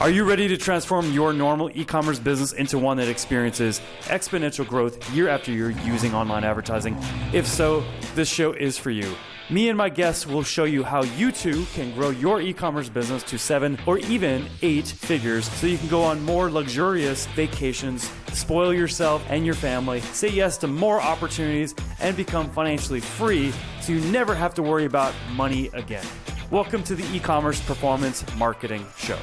Are you ready to transform your normal e-commerce business into one that experiences exponential growth year after year using online advertising? If so, this show is for you. Me and my guests will show you how you too can grow your e-commerce business to 7 or even 8 figures so you can go on more luxurious vacations, spoil yourself and your family, say yes to more opportunities, and become financially free so you never have to worry about money again. Welcome to the E-commerce Performance Marketing Show.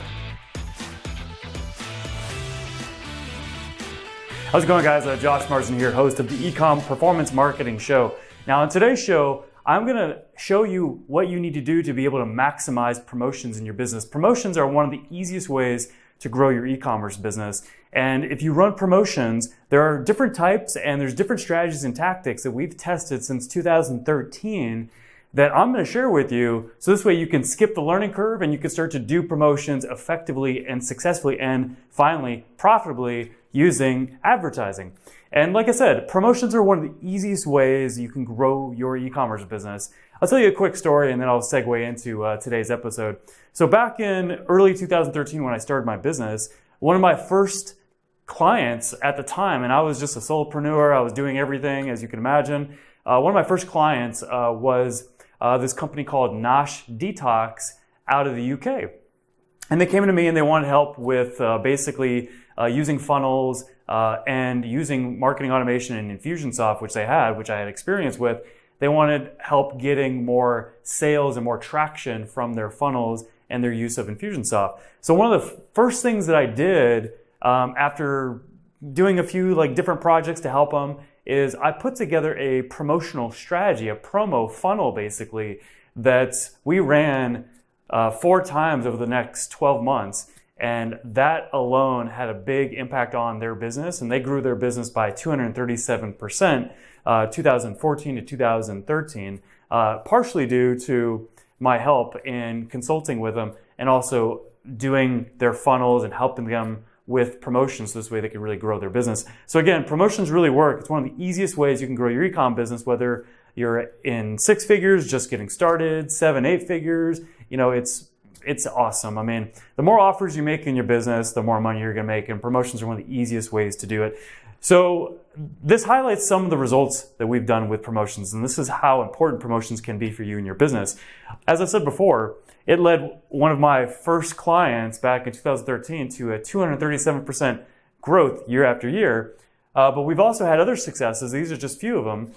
How's it going, guys? Josh Marsden here, host of the E-com Performance Marketing Show. Now, in today's show, I'm going to show you what you need to do to be able to maximize promotions in your business. Promotions are one of the easiest ways to grow your e-commerce business. And if you run promotions, there are different types and there's different strategies and tactics that we've tested since 2013 that I'm going to share with you. So this way you can skip the learning curve and you can start to do promotions effectively and successfully and finally profitably using advertising. And like I said, promotions are one of the easiest ways you can grow your e-commerce business. I'll tell you a quick story and then I'll segue into today's episode. So back in early 2013 when I started my business, one of my first clients at the time, and I was just a solopreneur, I was doing everything as you can imagine. One of my first clients was this company called Nosh Detox out of the UK. And they came to me and they wanted help with basically using funnels and using marketing automation and Infusionsoft, which I had experience with. They wanted help getting more sales and more traction from their funnels and their use of Infusionsoft. So one of the first things that I did after doing a few different projects to help them is I put together a promotional strategy, a promo funnel basically, that we ran 4 times over the next 12 months. And that alone had a big impact on their business. And they grew their business by 237%, 2014 to 2013, partially due to my help in consulting with them and also doing their funnels and helping them with promotions so this way they can really grow their business. So again, promotions really work. It's one of the easiest ways you can grow your e-com business, whether you're in 6 figures, just getting started, 7, 8 figures, it's awesome. I mean, the more offers you make in your business, the more money you're going to make, and promotions are one of the easiest ways to do it. So this highlights some of the results that we've done with promotions, and this is how important promotions can be for you and your business. As I said before, it led one of my first clients back in 2013 to a 237% growth year after year. But we've also had other successes. These are just a few of them.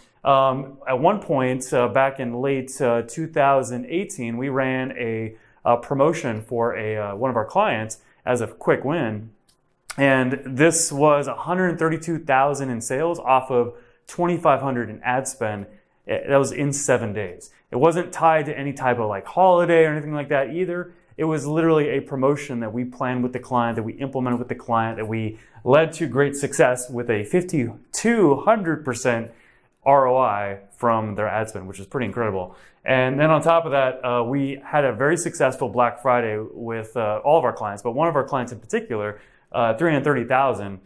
At one point, back in late 2018, we ran a promotion for one of our clients as a quick win. And this was $132,000 in sales off of $2,500 in ad spend. That was in 7 days. It wasn't tied to any type of holiday or anything like that either. It was literally a promotion that we planned with the client, that we implemented with the client, that we led to great success with a 5,200% ROI from their ad spend, which is pretty incredible. And then on top of that, we had a very successful Black Friday with all of our clients, but one of our clients in particular, $330,000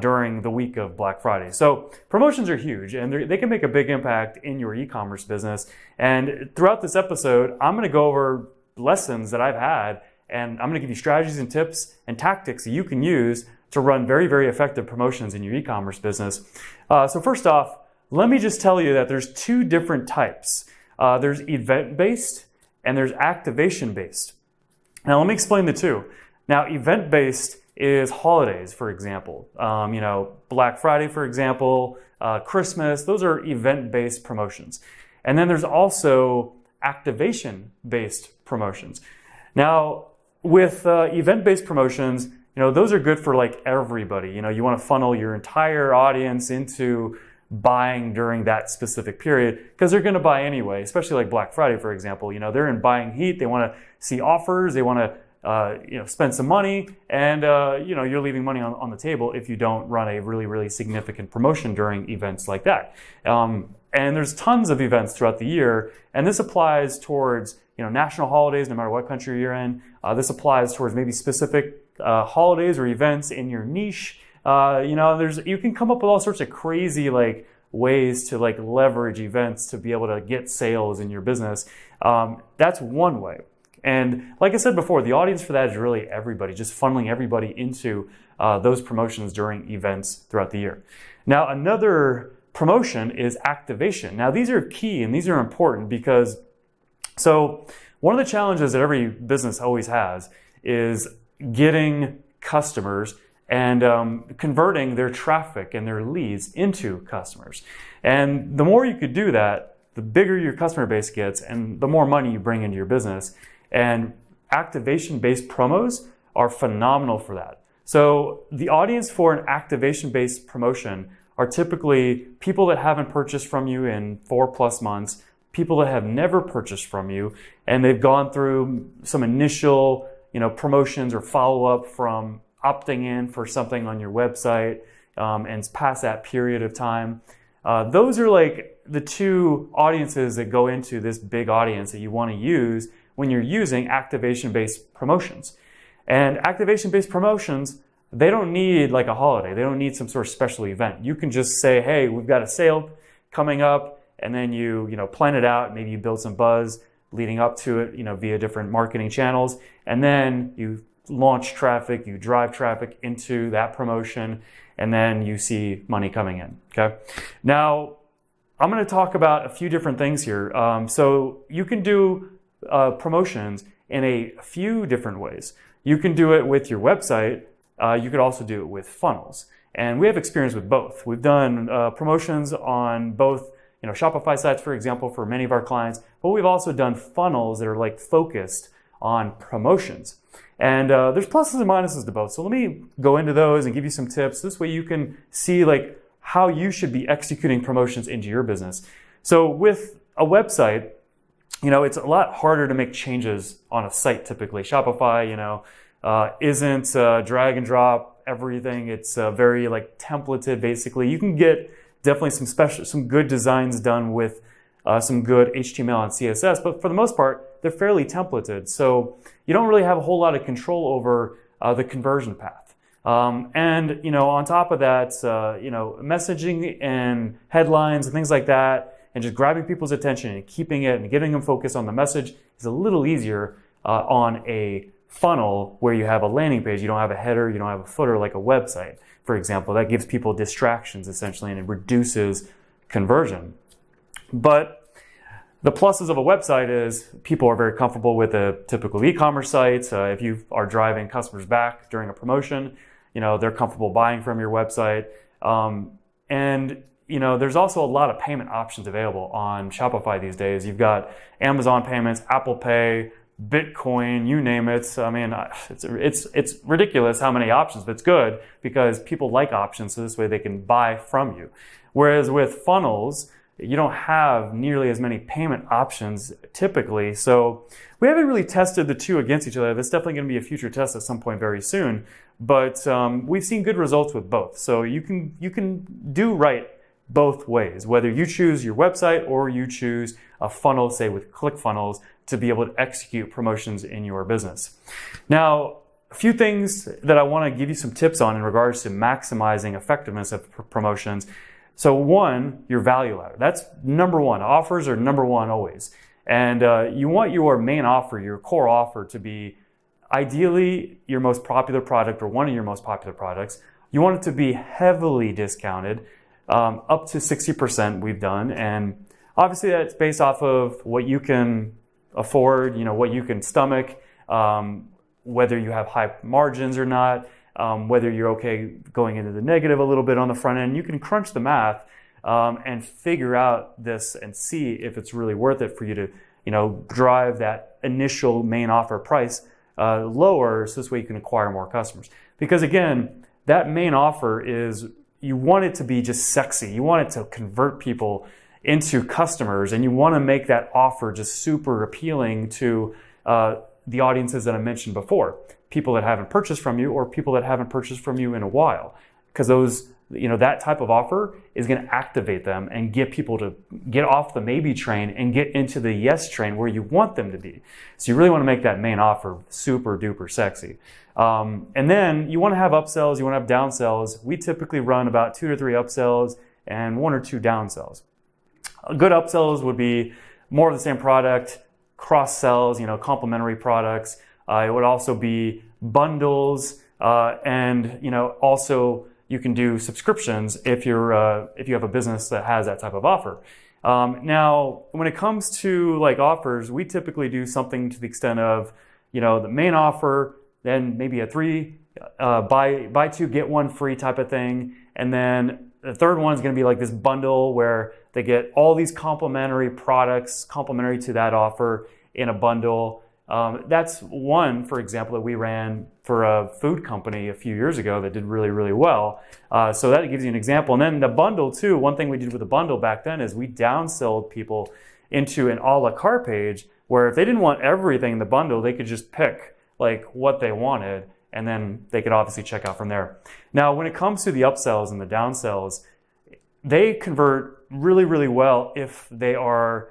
during the week of Black Friday. So promotions are huge and they can make a big impact in your e-commerce business. And throughout this episode, I'm going to go over lessons that I've had, and I'm going to give you strategies and tips and tactics that you can use to run very, very effective promotions in your e-commerce business. So first off, let me just tell you that there's 2 different types. There's event-based and there's activation-based. Now, let me explain the 2. Now, event-based is holidays, for example. Black Friday, for example, Christmas. Those are event-based promotions. And then there's also activation-based promotions. Now, with event-based promotions, those are good for everybody. You want to funnel your entire audience into buying during that specific period because they're going to buy anyway, especially like Black Friday, for example. They're in buying heat. They want to see offers. They want to spend some money, and you're leaving money on the table if you don't run a really, really significant promotion during events like that. And there's tons of events throughout the year, and this applies towards national holidays, no matter what country you're in. This applies towards maybe specific holidays or events in your niche. You can come up with all sorts of crazy ways to leverage events to be able to get sales in your business. That's one way. traffic. And like I said before, the audience for that is really everybody, just funneling everybody into those promotions during events throughout the year. Now, another promotion is activation. Now, these are key and these are important because, so one of the challenges that every business always has is getting customers and converting their traffic and their leads into customers. And the more you could do that, the bigger your customer base gets and the more money you bring into your business. And activation-based promos are phenomenal for that. So the audience for an activation-based promotion are typically people that haven't purchased from you in 4+ months, people that have never purchased from you, and they've gone through some initial, promotions or follow-up from opting in for something on your website, and past that period of time. Those are like the two audiences that go into this big audience that you want to use when you're using activation-based promotions. And activation-based promotions, they don't need like a holiday. They don't need some sort of special event. You can just say, hey, we've got a sale coming up, and then you plan it out. Maybe you build some buzz leading up to it, via different marketing channels. And then you launch traffic, you drive traffic into that promotion, and then you see money coming in, okay? Now, I'm gonna talk about a few different things here. So you can do promotions in a few different ways. You can do it with your website. You could also do it with funnels. And we have experience with both. We've done promotions on both, Shopify sites, for example, for many of our clients, but we've also done funnels that are like focused on promotions. And there's pluses and minuses to both. So let me go into those and give you some tips. This way you can see like how you should be executing promotions into your business. So with a website, it's a lot harder to make changes on a site typically. Shopify, isn't drag and drop everything. It's very like templated basically. You can get definitely some good designs done with some good HTML and CSS, but for the most part, they're fairly templated. So you don't really have a whole lot of control over the conversion path. And on top of that, messaging and headlines and things like that, and just grabbing people's attention and keeping it and getting them focused on the message is a little easier on a funnel where you have a landing page. You don't have a header, you don't have a footer like a website, for example. That gives people distractions essentially and it reduces conversion. But the pluses of a website is people are very comfortable with a typical e-commerce site. If you are driving customers back during a promotion, they're comfortable buying from your website. And there's also a lot of payment options available on Shopify these days. You've got Amazon payments, Apple Pay, Bitcoin, you name it. I mean, it's ridiculous how many options, but it's good because people like options, so this way they can buy from you. Whereas with funnels, you don't have nearly as many payment options typically. So we haven't really tested the two against each other. That's definitely going to be a future test at some point very soon. But we've seen good results with both. So you can do right both ways, whether you choose your website or you choose a funnel, say with ClickFunnels, to be able to execute promotions in your business. Now, a few things that I want to give you some tips on in regards to maximizing effectiveness of promotions. So one, your value ladder. That's number one. Offers are number one always. And you want your main offer, your core offer, to be ideally your most popular product or one of your most popular products. You want it to be heavily discounted, up to 60% we've done. And obviously that's based off of what you can afford, what you can stomach, whether you have high margins or not, whether you're okay going into the negative a little bit on the front end. You can crunch the math and figure out this and see if it's really worth it for you to, drive that initial main offer price lower, so this way you can acquire more customers. Because again, that main offer is, you want it to be just sexy. You want it to convert people into customers, and you want to make that offer just super appealing to the audiences that I mentioned before. People that haven't purchased from you or people that haven't purchased from you in a while. Because those, that type of offer is going to activate them and get people to get off the maybe train and get into the yes train where you want them to be. So you really want to make that main offer super duper sexy. And then you want to have upsells, you want to have downsells. We typically run about 2 to 3 upsells and 1 or 2 downsells. Good upsells would be more of the same product, cross-sells, complementary products. It would also be bundles, and also you can do subscriptions if you have a business that has that type of offer. Now, when it comes to like offers, we typically do something to the extent of, the main offer, then maybe a buy two, get one free type of thing. And then the third one is going to be like this bundle where they get all these complementary products, complementary to that offer in a bundle. That's one, for example, that we ran for a food company a few years ago that did really, really well. So that gives you an example. And then the bundle too, one thing we did with the bundle back then is we downsold people into an a la carte page where if they didn't want everything in the bundle, they could just pick like what they wanted, and then they could obviously check out from there. Now, when it comes to the upsells and the downsells, they convert really, really well if they are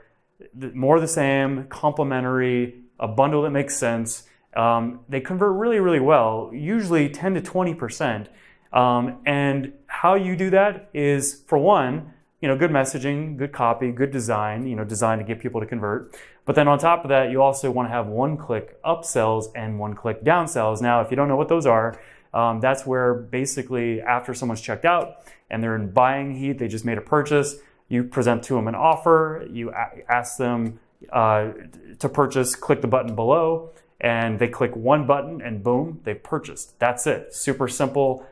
more the same, complementary, a bundle that makes sense. They convert really, really well, usually 10 to 20%. And how you do that is, for one, good messaging, good copy, good design, designed to get people to convert. But then on top of that, you also want to have one-click upsells and one-click downsells. Now, if you don't know what those are, that's where basically after someone's checked out and they're in buying heat, they just made a purchase, you present to them an offer, you ask them to purchase, click the button below, and they click one button and boom, they've purchased. That's it. Super simple,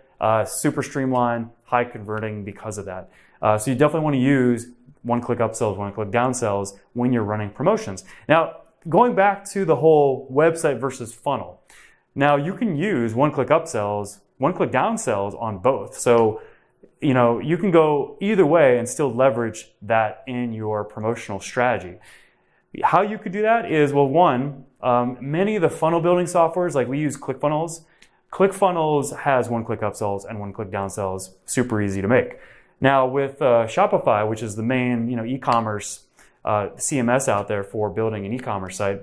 super streamlined, high converting because of that. So you definitely want to use one-click upsells, one-click downsells when you're running promotions. Now, going back to the whole website versus funnel. Now, you can use one-click upsells, one-click downsells on both. So, you can go either way and still leverage that in your promotional strategy. How you could do that is, well, one, many of the funnel building softwares, like we use ClickFunnels. ClickFunnels has one-click upsells and one-click downsells, super easy to make. Now with Shopify, which is the main e-commerce CMS out there for building an e-commerce site,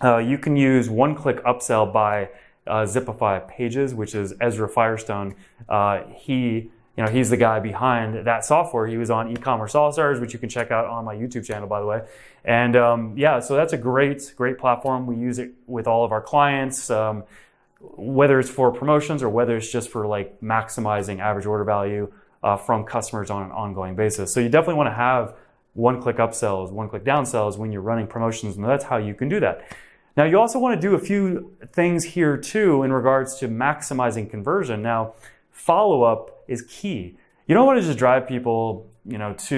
you can use one-click upsell by Zipify Pages, which is Ezra Firestone. He's the guy behind that software. He was on E-commerce All-Stars, which you can check out on my YouTube channel, by the way. And so that's a great platform. We use it with all of our clients, whether it's for promotions or whether it's just for like maximizing average order value from customers on an ongoing basis. So you definitely want to have one-click upsells, one-click downsells when you're running promotions, and that's how you can do that. Now, you also want to do a few things here too in regards to maximizing conversion. Now, follow-up is key. You don't want to just drive people, if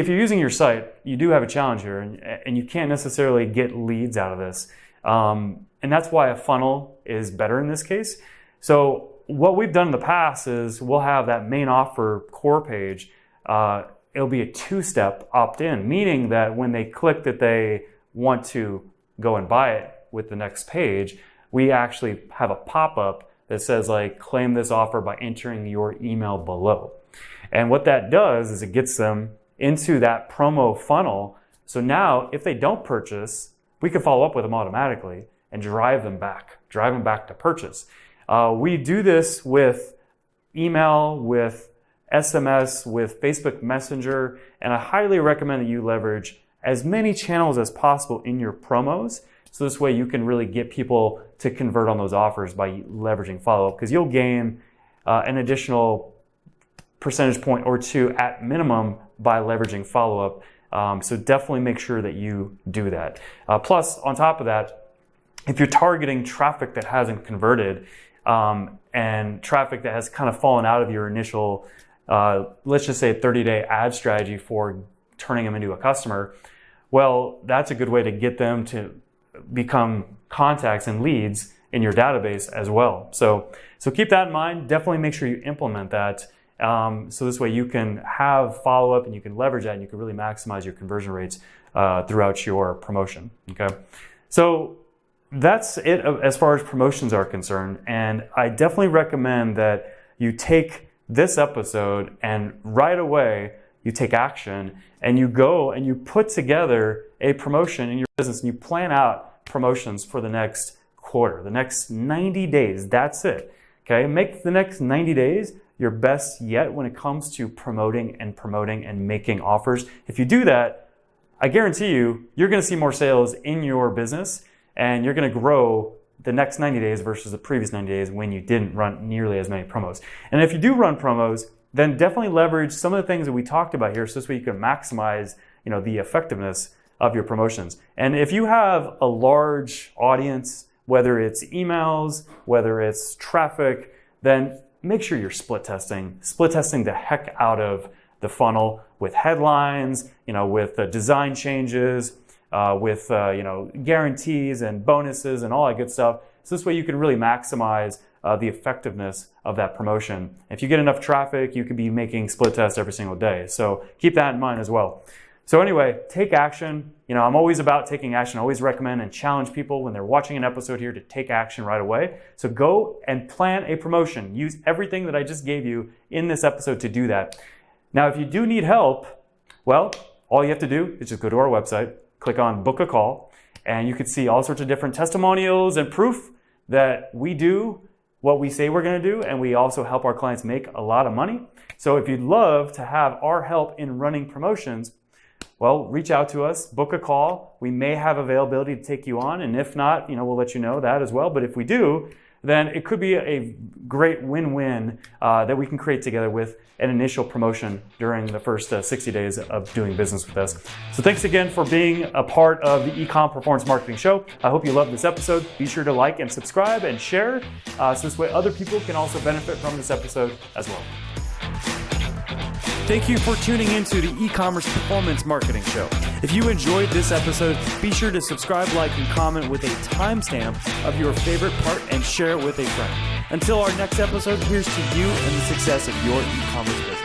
you're using your site, you do have a challenge here, and you can't necessarily get leads out of this. And that's why a funnel is better in this case. So what we've done in the past is we'll have that main offer core page. It'll be a two-step opt-in, meaning that when they click that they want to go and buy it with the next page, we actually have a pop-up that says like, claim this offer by entering your email below. And what that does is it gets them into that promo funnel. So now if they don't purchase, we can follow up with them automatically and drive them back to purchase. We do this with email, with SMS, with Facebook Messenger, and I highly recommend that you leverage as many channels as possible in your promos. So this way you can really get people to convert on those offers by leveraging follow-up, because you'll gain an additional percentage point or two at minimum by leveraging follow-up. So definitely make sure that you do that. Plus, on top of that, if you're targeting traffic that hasn't converted and traffic that has kind of fallen out of your initial, let's just say 30-day ad strategy for turning them into a customer, well, that's a good way to get them to become contacts and leads in your database as well. So keep that in mind. Definitely make sure you implement that. So this way you can have follow-up and you can leverage that and you can really maximize your conversion rates throughout your promotion. Okay. So that's it as far as promotions are concerned. And I definitely recommend that you take this episode and right away you take action and you go and you put together a promotion in your business and you plan out promotions for the next quarter, the next 90 days. That's it. Okay. Make the next 90 days your best yet when it comes to promoting and making offers. If you do that, I guarantee you, you're going to see more sales in your business, and you're going to grow the next 90 days versus the previous 90 days when you didn't run nearly as many promos. And if you do run promos, then definitely leverage some of the things that we talked about here so this way you can maximize, the effectiveness of your promotions. And if you have a large audience, whether it's emails, whether it's traffic, then make sure you're split testing the heck out of the funnel with headlines, with design changes, with guarantees and bonuses and all that good stuff. So this way you can really maximize the effectiveness of that promotion. If you get enough traffic, you could be making split tests every single day. So keep that in mind as well. So anyway, take action. I'm always about taking action. I always recommend and challenge people when they're watching an episode here to take action right away. So go and plan a promotion. Use everything that I just gave you in this episode to do that. Now, if you do need help, well, all you have to do is just go to our website, click on book a call, and you can see all sorts of different testimonials and proof that we do what we say we're going to do, and we also help our clients make a lot of money. So if you'd love to have our help in running promotions, well, reach out to us, book a call. We may have availability to take you on, and if not, we'll let you know that as well. But if we do, then it could be a great win-win that we can create together with an initial promotion during the first 60 days of doing business with us. So thanks again for being a part of the Ecom Performance Marketing Show. I hope you loved this episode. Be sure to like and subscribe and share so this way other people can also benefit from this episode as well. Thank you for tuning into the E-commerce Performance Marketing Show. If you enjoyed this episode, be sure to subscribe, like, and comment with a timestamp of your favorite part and share it with a friend. Until our next episode, here's to you and the success of your e-commerce business.